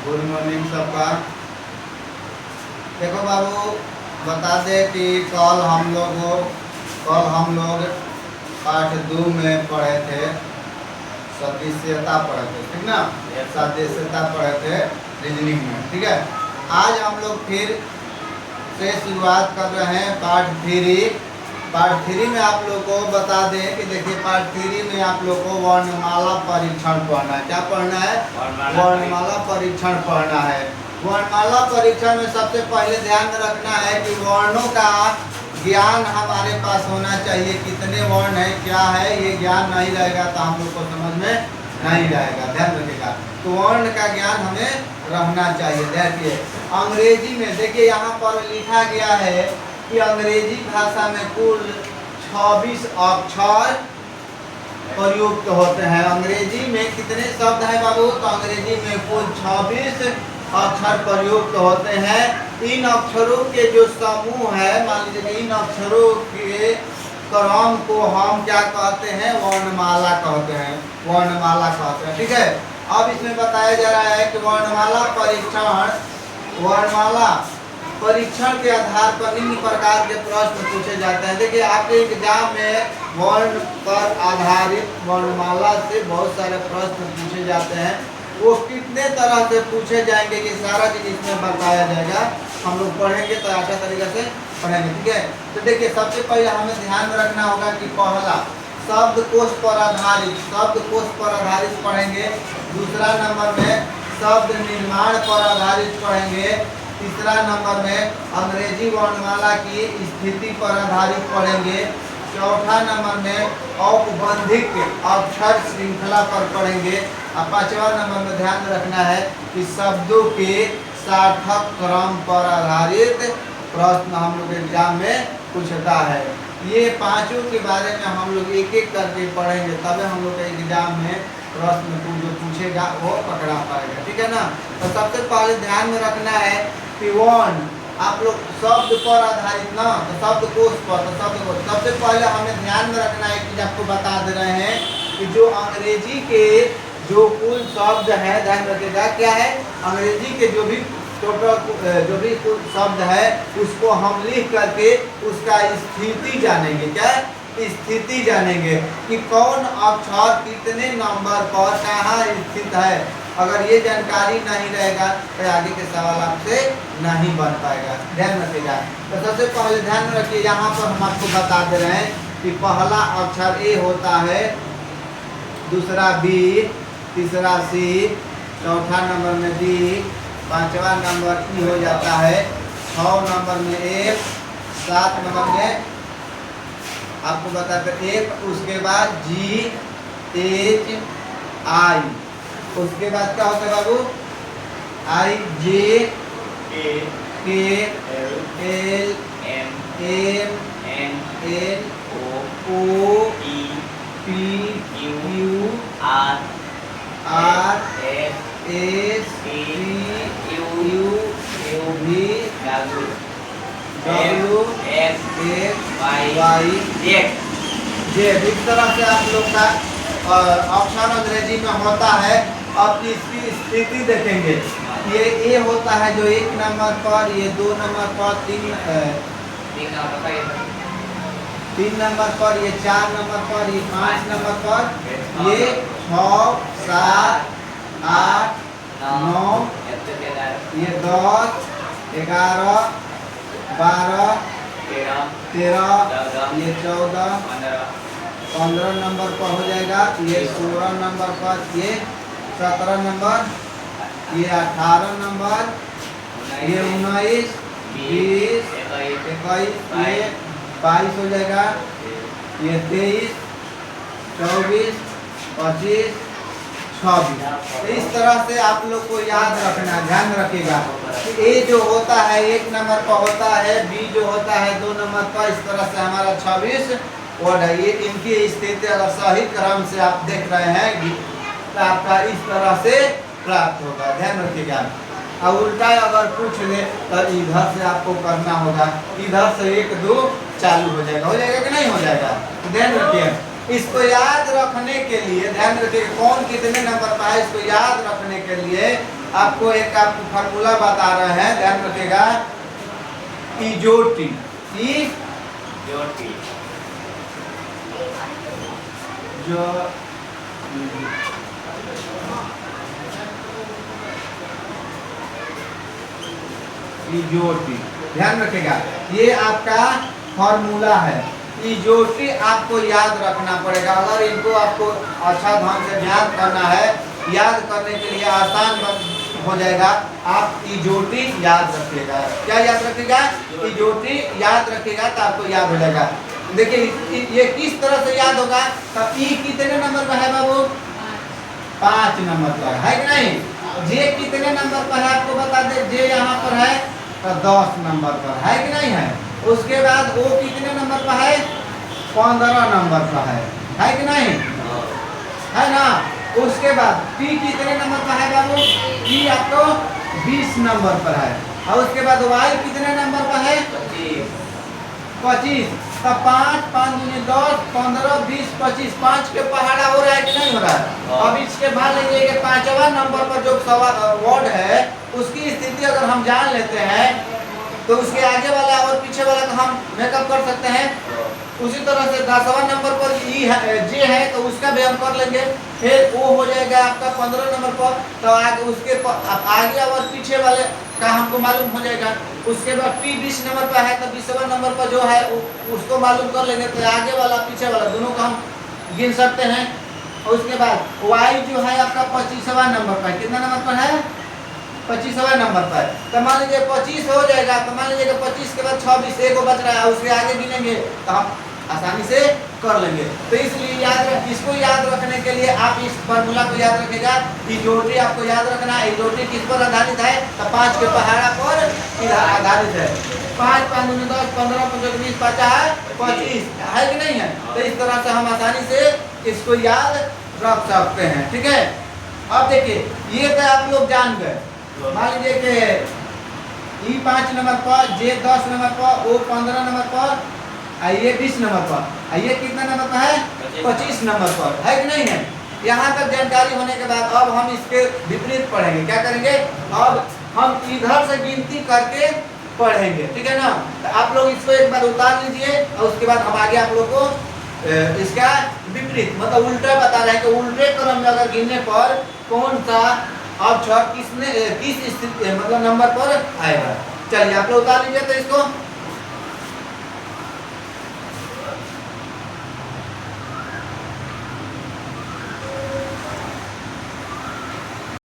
Good morning सबका। देखो बाबू, बता दे कि कल हम लोग पाठ 2 में पढ़े थे, सदस्यता पढ़े थे, ठीक ना। सदस्यता पढ़े थे रीजनिंग में, ठीक है। आज हम लोग फिर से शुरुआत कर रहे हैं पार्ट 3। पार्ट 3 में आप लोग को बता दें कि देखिए, पार्ट 3 में आप लोग को वर्णमाला परीक्षण पढ़ना है। क्या पढ़ना है? वर्णमाला परीक्षण पढ़ना है। वर्णमाला परीक्षण में सबसे पहले ध्यान में रखना है कि वर्णों का ज्ञान हमारे पास होना चाहिए। कितने वर्ण है, क्या है, ये ज्ञान नहीं रहेगा तो हम लोग को समझ में नहीं रहेगा। ध्यान रखिएगा, तो वर्ण का ज्ञान हमें रहना चाहिए। देखिए, अंग्रेजी में देखिए यहाँ पर लिखा गया है कि अंग्रेजी भाषा में कुल 26 अक्षर प्रयुक्त होते हैं। अंग्रेजी में कितने शब्द हैं बाबू? तो अंग्रेजी में कुल 26 अक्षर प्रयुक्त होते हैं। इन अक्षरों के जो समूह है, मान लीजिए इन अक्षरों के क्रम को हम क्या कहते हैं? वर्णमाला कहते हैं। वर्णमाला कहते हैं, ठीक है। अब इसमें बताया जा रहा है कि वर्णमाला परीक्षण के आधार पर निम्न प्रकार के प्रश्न पूछे जाते हैं। देखिए, आपके एग्जाम में वर्ण पर आधारित वर्णमाला से बहुत सारे प्रश्न पूछे जाते हैं। वो कितने तरह से पूछे जाएंगे, ये सारा चीज इसमें बताया जाएगा। हम लोग पढ़ेंगे तो अच्छा तरीके से पढ़ेंगे, ठीक है। तो देखिए, सबसे पहले हमें ध्यान में रखना होगा कि पहला शब्दकोश पर आधारित पढ़ेंगे। दूसरा नंबर में शब्द निर्माण पर आधारित पढ़ेंगे। तीसरा नंबर में अंग्रेजी वर्णमाला की स्थिति पर आधारित पढ़ेंगे। चौथा नंबर में औपबंधिक अक्षर श्रृंखला पर पढ़ेंगे। और पांचवा नंबर में ध्यान रखना है कि शब्दों के सार्थक क्रम पर आधारित प्रश्न हम लोग एग्जाम में पूछता है। ये पांचों के बारे में हम लोग एक एक करके पढ़ेंगे, तब हम लोग एग्जाम में प्रश्न जो पूछेगा वो पकड़ा पाएगा, ठीक है ना। तो सबसे पहले ध्यान में रखना है कि वर्ण आप लोग शब्द पर आधारित ना, तो शब्दकोश पर, तो शब्दकोश सबसे पहले हमें ध्यान में रखना है कि आपको बता दे रहे हैं कि जो अंग्रेजी के जो कुल शब्द है, ध्यान रखिएगा क्या है, अंग्रेजी के जो भी कुल शब्द है उसको हम लिख करके उसका स्थिति जानेंगे। क्या स्थिति जानेंगे कि कौन अक्षर कितने नंबर पर कहाँ स्थित है। अगर ये जानकारी नहीं रहेगा तो आगे के सवाल आपसे नहीं बन पाएगा। ध्यान रखिएगा। तो सबसे पहले ध्यान रखिए, यहाँ पर हम आपको बता दे रहे हैं कि पहला अक्षर ए होता है, दूसरा बी, तीसरा सी, चौथा नंबर में डी, पांचवा नंबर ई हो जाता है, 6 नंबर में एफ, 7 नंबर में आपको बताते एफ, उसके बाद जी, एच, आई, उसके बाद क्या होता है बाबू? I, J, K, L, M, N, O, P, Q, R, S, T, U, V, W, X, Y, Z. इस तरह से आप लोग का अक्षर अंग्रेजी में होता है। अब इसकी स्थिति देखेंगे। ये ए होता है जो 1 नंबर पर, ये 2 नंबर पर, 3 नंबर पर, ये 4 नंबर पर, ये 5 नंबर पर, ये 6, 7, 8, 9, ये 10, 11, 12, 13, ये 14, 15 नंबर पर हो जाएगा, ये 16 नंबर पर, ये 17 नंबर, ये 18 नंबर, ये 19, 20, 21, ये 22 हो जाएगा, ये 23, 24, 25, 26। इस तरह से आप लोग को याद रखना, ध्यान रखिएगा। ए जो होता है 1 नंबर पर होता है, बी जो होता है 2 नंबर पर। इस तरह से हमारा 26 वर्ड है। ये इनकी स्थिति अगर सही क्रम से आप देख रहे हैं तो आपका इस तरह से प्राप्त होगा। ध्यान रखिएगा। और उल्टा अगर पूछ ले तो इधर से आपको करना होगा, इधर से 1 2 चालू हो जाएगा कि नहीं हो जाएगा? ध्यान रखिए। इसको याद रखने के लिए ध्यान रखिए कौन कितने नंबर पर है। इसको याद रखने के लिए आपको एक आपको फार्मूला बता रहे हैं, ध्यान रखिएगा। इजोटी जो इजोटी, ध्यान रखिएगा, ये आपका फॉर्मूला है। इजोटी आपको याद रखना पड़ेगा। अगर इनको आपको अच्छा ढंग से याद करना है, याद करने के लिए आसान हो जाएगा। आप इजोटी याद रखिएगा। क्या याद रखिएगा? इजोटी याद रखिएगा तो आपको याद हो जाएगा। देखिए ये किस तरह से याद होगा? तो ई कितने नंबर पर है बाबू? 5 नंबर पर है कि नहीं? जे कितने नंबर पर है आपको बता दे। जे यहाँ पर है तो 10 नंबर पर है कि नहीं है? उसके बाद ओ कितने नंबर पर है? 15 नंबर पर है कि नहीं? है ना? उसके बाद पी कितने नंबर पर है बाबू? पी आपको 20 नंबर पर है। और उसके बाद वाई कितने नंबर पर है? 25। तब 5 5 दूनी 10 15 20 25, 5 के पहाड़ा हो रहा है कि नहीं हो रहा है? अब इसके बाद लेंगे कि 5वां नंबर पर जो वर्ड है उसकी स्थिति अगर हम जान लेते हैं तो उसके आगे वाला और पीछे वाला का हम मेकअप कर सकते हैं। उसी तरह से 10वां नंबर पर ई है, जे है, तो उसका भी हम कर लेंगे। फिर ओ हो जाएगा आपका 15 नंबर पर, तो आगे उसके आगे और पीछे वाले का हमको मालूम हो जाएगा। उसके बाद पी 20 नंबर पर है तो 20वां नंबर पर जो है उसको मालूम कर लेंगे। तो आगे वाला पीछे वाला दोनों का हम गिन सकते हैं। और उसके बाद वाई जो है आपका 25वां नंबर पर, कितना नंबर पर है? 25वां नंबर पर। तो मान लीजिए 25 हो जाएगा, तो मान लीजिए 25 के बाद 26 एक बच रहा है, उसके आगे गिनेंगे तो हम आसानी से कर लेंगे। तो इसलिए इसको याद रखने के लिए आप इस फार्मूला को याद रखिएगा। इजोटी आपको याद रखना है। इजोटी किस पर आधारित है? तो 5 के पहाड़ा पर आधारित है। 5 5 दूनी 10 15 25 20 25 है कि नहीं है? तो इस तरह से हम आसानी से इसको याद रख सकते हैं। ठीक है, अब देखिए ये तो आप लोग जान गए। मान लीजिए कि ई 5 नंबर पर, जे 10 नंबर पर, ओ 15 नंबर पर, ये 20 नंबर पर, ये कितना नंबर पर है? 25 नंबर पर है कि नहीं है? यहाँ तक जानकारी होने के बाद अब हम इसके विपरीत पढ़ेंगे। क्या करेंगे? अब हम इधर से गिनती करके पढ़ेंगे। ठीक है ना? तो आप लोग इसको एक बार उतार लीजिए और उसके बाद हम आगे आप लोग को इसका विपरीत मतलब उल्टा बता रहे हैं कि उल्टे क्रम में अगर गिनने पर कौन सा अक्षर किस स्थिति मतलब नंबर पर आएगा। चलिए आप लोग उतार लीजिए तो इसको।